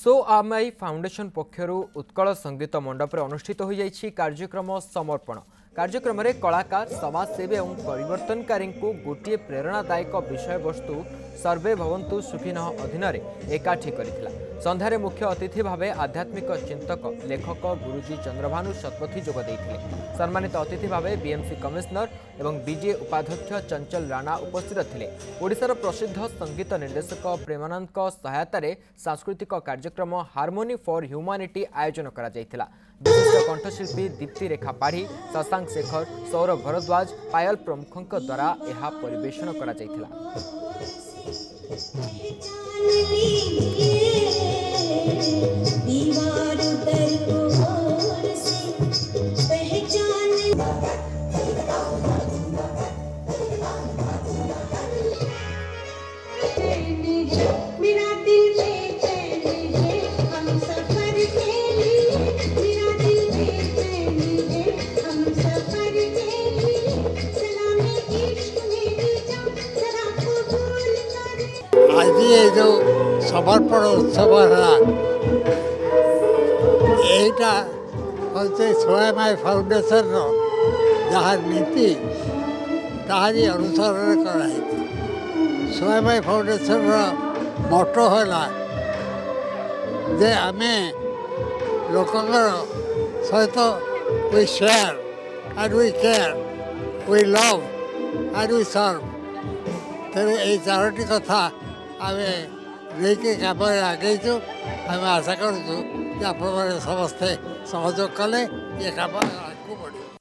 सो आमआई foundation पक्षरु Utkal संगीत मंडप अनुष्ठित हो जाइछि कार्यक्रम समर्पण। कार्यक्रम में कलाकार समाजसेवी और परिवर्तनकारी को गोटे प्रेरणादायक विषय वस्तु सर्वे भवन्तु सुखिनः अधीन एकाठी करथिला। संध्यारे मुख्य अतिथि भावे आध्यात्मिक चिंतक लेखक गुरुजी चंद्रभानु शतपथी जोग देइथिले। सम्मानित अतिथि भावे बीएमसी कमिश्नर एवं बीजे उपाध्यक्ष चंचल राणा उपस्थित थिले। ओडिशार प्रसिद्ध संगीत निर्देशक प्रेमानंद सहायतार सांस्कृतिक कार्यक्रम हार्मोनी फॉर ह्यूमानिटी आयोजन करा जायथिला। विशिष्ट कंठशिल्पी दीप्ति रेखा पाढ़ी, शशांक शेखर, सौरभ भरद्वाज, पायल प्रमुखों द्वारा यह परिवेषण करा जायथिला। आज ये जो समर्पण उत्सव है यहाँ हूँ स्वयं फाउंडेशन जहाँ नीति तारी अनुसरण कराई। स्वयं फाउंडेशन मोटो है जे आमे लोकंर सहित we share and we care we love and we serve. तेणु ये चारोटी कथा आम नहीं कम आगेचु। आम आशा करूँ आप समस्ते सहयोग कले ये कम आगे बढ़।